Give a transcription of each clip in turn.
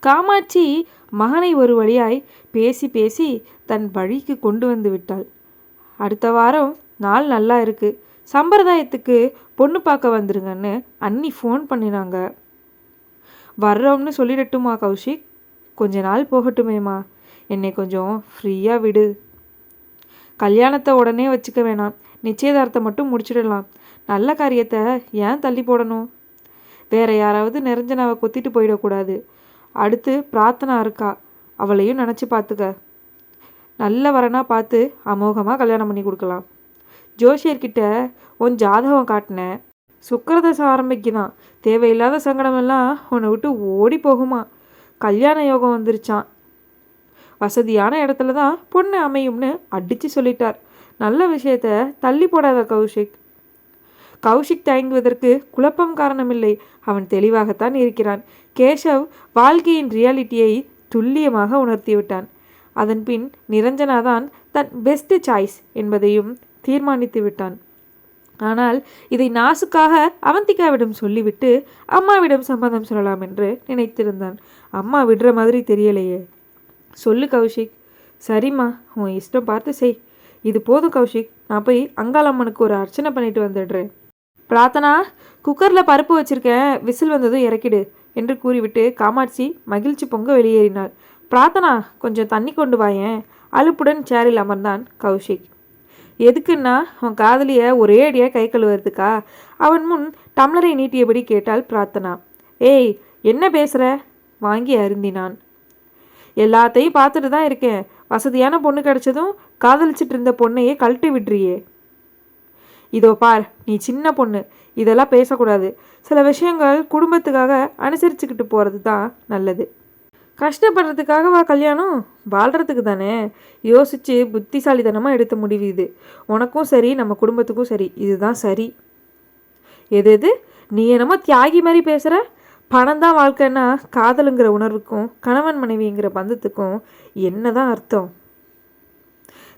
காமாட்சி மகனை ஒரு வழியாய் பேசி பேசி தன் வழிக்கு கொண்டு வந்து விட்டாள். அடுத்த வாரம் நாள் நல்லா இருக்கு, சம்பிரதாயத்துக்கு பொண்ணு பார்க்க வந்துருங்கன்னு அண்ணி ஃபோன் பண்ணினாங்க. வர்றோம்னு சொல்லிடட்டுமா கௌஷிக்? கொஞ்ச நாள் போகட்டுமேம்மா, என்னை கொஞ்சம் ஃப்ரீயாக விடு. கல்யாணத்தை உடனே வச்சுக்க வேணாம், நிச்சயதார்த்தம் மட்டும் முடிச்சிடலாம். நல்ல காரியத்தை ஏன் தள்ளி போடணும்? வேற யாராவது நிரஞ்சனாவை கொத்திட்டு போயிடக்கூடாது. அடுத்து பிரார்த்தனா இருக்கா, அவளையும் நினச்சி பார்த்துக்க. நல்ல வரனா பார்த்து அமோகமாக கல்யாணம் பண்ணி கொடுக்கலாம். ஜோஷியர்கிட்ட உன் ஜாதகம் காட்டினேன், சுக்கரதசம் ஆரம்பிக்குதான். தேவையில்லாத சங்கடமெல்லாம் உன்னை விட்டு ஓடி போகுமா. கல்யாண யோகம் வந்துருச்சான். வசதியான இடத்துல தான் பொண்ணு அமையும்னு அடித்து சொல்லிட்டார். நல்ல விஷயத்த தள்ளி போடாத கௌஷிக். கௌஷிக் தயங்குவதற்கு குழப்பம் காரணமில்லை, அவன் தெளிவாகத்தான் இருக்கிறான். கேஷவ் வாழ்க்கையின் ரியாலிட்டியை துல்லியமாக உணர்த்திவிட்டான். அதன்பின் நிரஞ்சனாதான் தன் பெஸ்ட் சாய்ஸ் என்பதையும் தீர்மானித்து விட்டான். ஆனால் இதை நாசுக்காக அவந்திகாவிடம் சொல்லிவிட்டு அம்மாவிடம் சம்மதம் சொல்லலாம் என்று நினைத்திருந்தான். அம்மா விடுற மாதிரி தெரியலையே. சொல்லு கௌஷிக். சரிம்மா, உன் இஷ்டம் பார்த்து செய். இது போதும் கௌஷிக், நான் போய் அங்காளம்மனுக்கு ஒரு அர்ச்சனை பண்ணிட்டு வந்துடுறேன். பிரார்த்தனா, குக்கரில் பருப்பு வச்சிருக்கேன், விசில் வந்ததும் இறக்கிடு என்று கூறிவிட்டு காமாட்சி மகிழ்ச்சி பொங்க வெளியேறினாள். பிரார்த்தனா, கொஞ்சம் தண்ணி கொண்டு வாயேன். அலுப்புடன் சேரில் அமர்ந்தான் கௌஷிக். எதுக்குன்னா அவன் காதலிய ஒரே அடியாக கை கழுவுறதுக்கா? அவன் முன் டம்ளரை நீட்டியபடி கேட்டாள் பிரார்த்தனா. ஏய், என்ன பேசுகிற? வாங்கி அருந்தினான். எல்லாத்தையும் பார்த்துட்டு தான் இருக்கேன். வசதியான பொண்ணு கிடைச்சதும் காதலிச்சிட்டு இருந்த பொண்ணையே கழட்டி விடுறியே. இதோ பார், நீ சின்ன பொண்ணு, இதெல்லாம் பேசக்கூடாது. சில விஷயங்கள் குடும்பத்துக்காக அனுசரிச்சுக்கிட்டு போகிறது தான் நல்லது. கஷ்டப்படுறதுக்காகவா கல்யாணம்? வாழ்கிறதுக்கு தானே. யோசித்து புத்திசாலித்தனமாக எடுத்த முடிவு இது. உனக்கும் சரி, நம்ம குடும்பத்துக்கும் சரி, இதுதான் சரி. எது நீ என்னமோ தியாகி மாதிரி பேசுகிற? பணம் தான் வாழ்க்கைன்னா காதலுங்கிற உணர்வுக்கும் கணவன் மனைவிங்கிற பந்தத்துக்கும் என்ன தான் அர்த்தம்?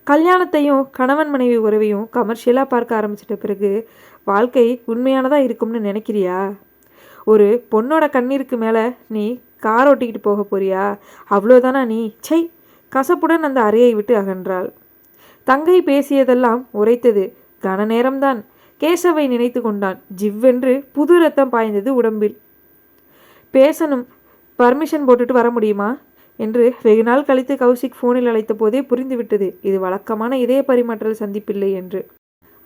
கல்யாணத்தையும் கணவன் மனைவி உறவையும் கமர்ஷியலாக பார்க்க ஆரம்பிச்சிட்ட பிறகு வாழ்க்கை உண்மையானதாக இருக்கும்னு நினைக்கிறியா? ஒரு பொண்ணோட கண்ணீருக்கு மேலே நீ கார் ஓட்டிக்கிட்டு போக போறியா? அவ்வளோதானா நீ? சை! கசப்புடன் அந்த அறையை விட்டு அகன்றாள். தங்கை பேசியதெல்லாம் உரைத்தது கன நேரம்தான். கேசவை நினைத்து கொண்டான். ஜிவ்வென்று புது ரத்தம் பாய்ந்தது உடம்பில். பேசணும், பர்மிஷன் போட்டுட்டு வர முடியுமா என்று வெகு நாள் கழித்து கௌஷிக் ஃபோனில் அழைத்த போதே புரிந்துவிட்டது இது வழக்கமான இதய பரிமாற்றல் சந்திப்பில்லை என்று.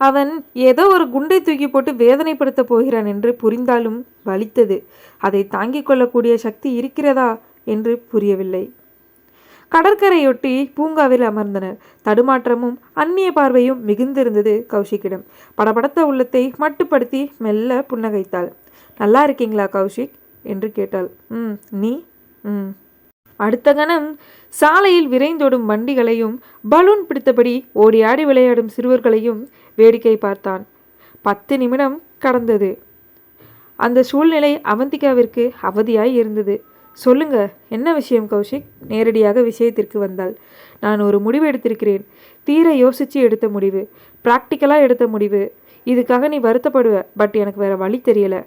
அவன் ஏதோ ஒரு குண்டை தூக்கி போட்டு வேதனைப்படுத்த போகிறான் என்று புரிந்தாலும் வலித்தது. அதை தாங்கிக் கொள்ளக்கூடிய சக்தி இருக்கிறதா என்று புரியவில்லை. கடற்கரையொட்டி பூங்காவில் அமர்ந்தனர். தடுமாற்றமும் அந்நிய பார்வையும் மிகுந்திருந்தது கௌஷிக்கிடம். படபடத்த உள்ளத்தை மட்டுப்படுத்தி மெல்ல புன்னகைத்தாள். நல்லா இருக்கீங்களா கௌஷிக் என்று கேட்டாள். நீ? அடுத்த கணம் சாலையில் விரைந்தோடும் வண்டிகளையும் பலூன் பிடித்தபடி ஓடியாடி விளையாடும் சிறுவர்களையும் வேடிக்கை பார்த்தான். 10 நிமிடம் கடந்தது. அந்த சூழ்நிலை அவந்திகாவிற்கு அவதியாய் இருந்தது. சொல்லுங்க, என்ன விஷயம் கௌஷிக்? நேரடியாக விஷயத்திற்கு வந்தாள். நான் ஒரு முடிவு எடுத்திருக்கிறேன். தீர யோசித்து எடுத்த முடிவு, ப்ராக்டிக்கலாக எடுத்த முடிவு. இதுக்காக நீ வருத்தப்படுவ, பட் எனக்கு வேற வழி தெரியல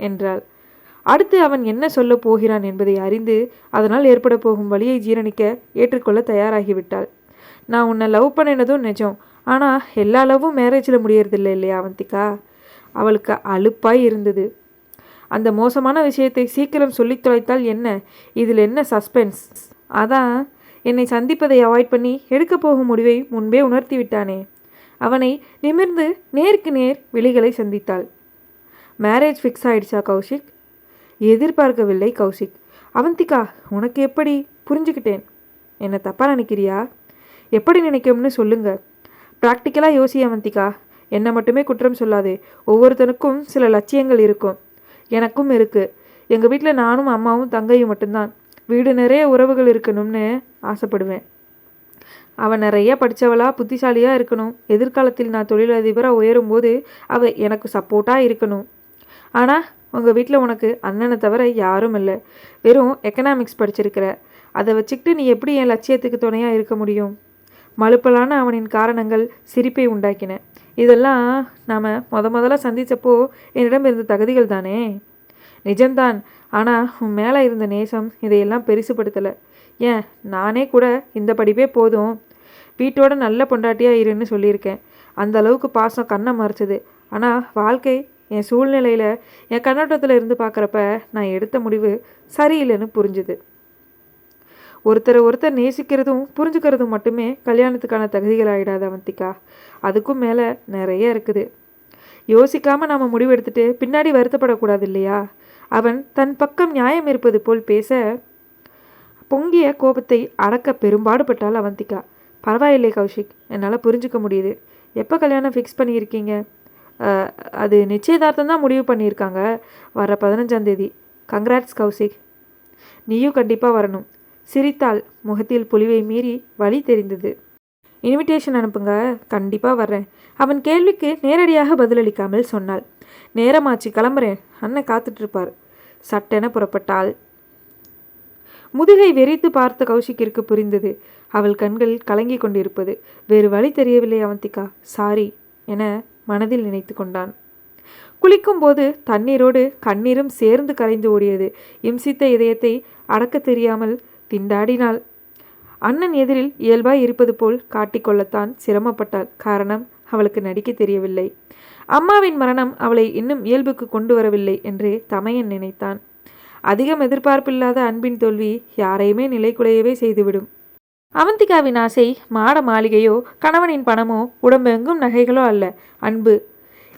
என்றாள். அடுத்து அவன் என்ன சொல்ல போகிறான் என்பதை அறிந்து அதனால் ஏற்பட போகும் வழியை ஜீரணிக்க ஏற்றுக்கொள்ள தயாராகிவிட்டாள். நான் உன்னை லவ் பண்ணினதும் நிஜம், ஆனால் எல்லா லவ்வும் மேரேஜில் முடியறதில்லை இல்லையா அவந்திகா? அவளுக்கு அலுப்பாய் இருந்தது. அந்த மோசமான விஷயத்தை சீக்கிரம் சொல்லி தொலைத்தால் என்ன? இதில் என்ன சஸ்பென்ஸ்? அதான் என்னை சந்திப்பதை அவாய்ட் பண்ணி எடுக்க போகும் முடிவை முன்பே உணர்த்தி விட்டானே. அவனை நிமிர்ந்து நேருக்கு நேர் விழிகளை சந்தித்தாள். மேரேஜ் ஃபிக்ஸ் ஆயிடுச்சா கௌஷிக்? எதிர்பார்க்கவில்லை கௌஷிக். அவந்திகா, உனக்கு எப்படி? புரிஞ்சுக்கிட்டேன். என்னை தப்பாக நினைக்கிறியா? எப்படி நினைக்கும்னு சொல்லுங்க. ப்ராக்டிக்கலாக யோசி அவந்திகா. என்னை மட்டுமே குற்றம் சொல்லாதே. ஒவ்வொருத்தனுக்கும் சில லட்சியங்கள் இருக்கும். எனக்கும் இருக்குது. எங்கள் வீட்டில் நானும் அம்மாவும் தங்கையும் மட்டும்தான். வீடு நிறைய உறவுகள் இருக்கணும்னு ஆசைப்படுவேன். அவன் நிறைய படித்தவளாக புத்திசாலியாக இருக்கணும். எதிர்காலத்தில் நான் தொழிலதிபராக உயரும்போது அவள் எனக்கு சப்போர்ட்டாக இருக்கணும். ஆனால் உங்கள் வீட்டில் உனக்கு அண்ணனை தவிர யாரும் இல்லை. வெறும் எக்கனாமிக்ஸ் படிச்சிருக்கிற. அதை வச்சுக்கிட்டு நீ எப்படி என் லட்சியத்துக்கு துணையாக இருக்க முடியும்? மலுப்பலான அவனின் காரணங்கள் சிரிப்பை உண்டாக்கின. இதெல்லாம் நாம் முதல்ல சந்தித்தப்போ என்னிடம் இருந்த தகுதிகள் தானே. நிஜம்தான், ஆனால் உன் மேலே இருந்த நேசம் இதையெல்லாம் பெருசுப்படுத்தலை. ஏன், நானே கூட இந்த படிப்பே போதும், வீட்டோட நல்ல பொண்டாட்டியாக இருன்னு சொல்லியிருக்கேன். அந்த அளவுக்கு பாசம் கண்ணை மறைச்சது. ஆனால் வாழ்க்கை என் சூழ்நிலையில் என் கண்ணோட்டத்தில் இருந்து பார்க்குறப்ப நான் எடுத்த முடிவு சரியில்லைன்னு புரிஞ்சுது. ஒருத்தர் நேசிக்கிறதும் புரிஞ்சுக்கிறதும் மட்டுமே கல்யாணத்துக்கான தகுதிகள் ஆகிடாது அவந்திகா. அதுக்கும் மேலே நிறைய இருக்குது. யோசிக்காமல் நாம் முடிவெடுத்துட்டு பின்னாடி வருத்தப்படக்கூடாது இல்லையா? அவன் தன் பக்கம் நியாயம் இருப்பது போல் பேச பொங்கிய கோபத்தை அடக்க பெரும்பாடுபட்டாள் அவந்திகா. பரவாயில்லை கௌஷிக், என்னால் புரிஞ்சுக்க முடியுது. எப்போ கல்யாணம் ஃபிக்ஸ் பண்ணியிருக்கீங்க? அது நிச்சயதார்த்தம் தான் முடிவு பண்ணியிருக்காங்க, வர 15ஆம் தேதி. கங்க்ராட்ஸ் கௌஷிக், நீயும் கண்டிப்பாக வரணும். சிரித்தாள். முகத்தில் புலிவை மீறி வழி தெரிந்தது. இன்விடேஷன் அனுப்புங்க, கண்டிப்பாக வர்றேன். அவன் கேள்விக்கு நேரடியாக பதிலளிக்காமல் சொன்னாள். நேரமாச்சு, கிளம்புறேன், அண்ணன் காத்துட்ருப்பார். சட்டென புறப்பட்டாள். முதுகை வெறித்து பார்த்த கௌஷிக்கிற்கு புரிந்தது அவள் கண்கள் கலங்கி கொண்டிருப்பது. வேறு வழி தெரியவில்லை அவந்திகா, சாரி என மனதில் நினைத்து கொண்டான். குளிக்கும்போது தண்ணீரோடு கண்ணீரும் சேர்ந்து கரைந்து ஓடியது. இம்சித்த இதயத்தை அடக்க தெரியாமல் திண்டாடினாள். அண்ணன் எதிரில் இயல்பாய் இருப்பது போல் காட்டிக்கொள்ளத்தான் சிரமப்பட்டாள். காரணம், அவளுக்கு நடிக்க தெரியவில்லை. அம்மாவின் மரணம் அவளை இன்னும் இயல்புக்கு கொண்டு வரவில்லை என்று தமையன் நினைத்தான். அதிகம் எதிர்பார்ப்பில்லாத அன்பின் தோல்வி யாரையுமே நிலைக்குலையவே செய்துவிடும். அவந்திகாவின் ஆசை மாட மாளிகையோ கணவனின் பணமோ உடம்பெங்கும் நகைகளோ அல்ல, அன்பு.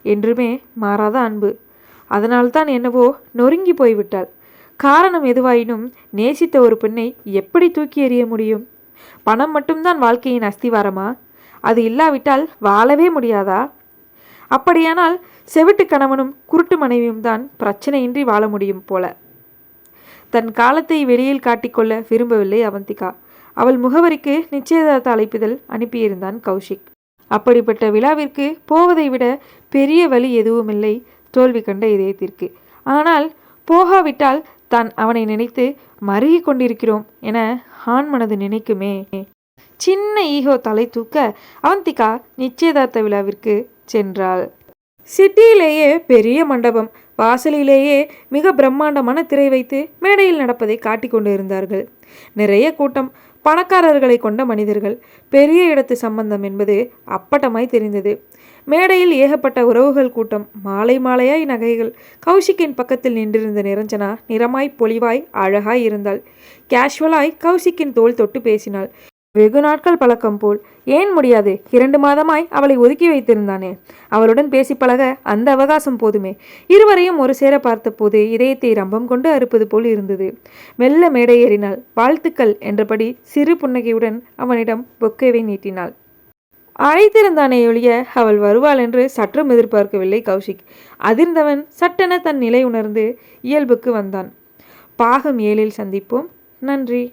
என்றுமே மாறாத அன்பு. அதனால்தான் என்னவோ நொறுங்கி போய்விட்டாள். காரணம் எதுவாயினும் நேசித்த ஒரு பெண்ணை எப்படி தூக்கி எறிய முடியும்? பணம் மட்டும்தான் வாழ்க்கையின் அஸ்திவாரமா? அது இல்லாவிட்டால் வாழவே முடியாதா? அப்படியானால் செவிட்டு கணவனும் குருட்டு மனைவியும் தான் பிரச்சனையின்றி வாழ முடியும் போல. தன் காலத்தை வெளியில் காட்டிக்கொள்ள விரும்பவில்லை அவந்திகா. அவள் முகவரிக்கு நிச்சயதார்த்த அழைப்புதல் அனுப்பியிருந்தான் கௌஷிக். அப்படிப்பட்ட விழாவிற்கு போவதை விட பெரிய வழி எதுவுமில்லை தோல்வி கண்ட இதயத்திற்கு. ஆனால் போகாவிட்டால் தான் அவனை நினைத்து மருகி கொண்டிருக்கிறோம் என ஆண் மனது நினைக்குமே. சின்ன ஈகோ தலை தூக்க அவந்திகா நிச்சயதார்த்த விழாவிற்கு சென்றாள். சிட்டியிலேயே பெரிய மண்டபம். வாசலிலேயே மிக பிரம்மாண்டமான திரை வைத்து மேடையில் நடப்பதை காட்டி கொண்டு இருந்தார்கள். நிறைய கூட்டம், பணக்காரர்களை கொண்ட மனிதர்கள். பெரிய இடத்து சம்பந்தம் என்பது அப்பட்டமாய் தெரிந்தது. மேடையில் ஏகப்பட்ட உறவுகள் கூட்டம். மாலை மாலையாய் நகைகள். கௌஷிக்கின் பக்கத்தில் நின்றிருந்த நிரஞ்சனா நிறமாய் பொலிவாய் அழகாய் இருந்தாள். கேஷுவலாய் கௌஷிக்கின் தோள் தொட்டு பேசினாள். வெகு நாட்கள் பழக்கம் போல். ஏன் முடியாது? 2 மாதமாய் அவளை ஒதுக்கி வைத்திருந்தானே. அவளுடன் பேசி பழக அந்த அவகாசம் போதுமே. இருவரையும் ஒரு சேர பார்த்தபோது இதயத்தை ரம்பம் கொண்டு அறுப்பது போல் இருந்தது. மெல்ல மேடை ஏறினாள். வாழ்த்துக்கள் என்றபடி சிறு புன்னகையுடன் அவனிடம் பொக்கேவை நீட்டினாள். அழைத்திருந்தானே ஒழிய அவள் வருவாள் என்று சற்றும் எதிர்பார்க்கவில்லை கௌஷிக். அதிர்ந்தவன் சட்டென தன் நிலை உணர்ந்து இயல்புக்கு வந்தான். பாகம் 7 சந்திப்போம். நன்றி.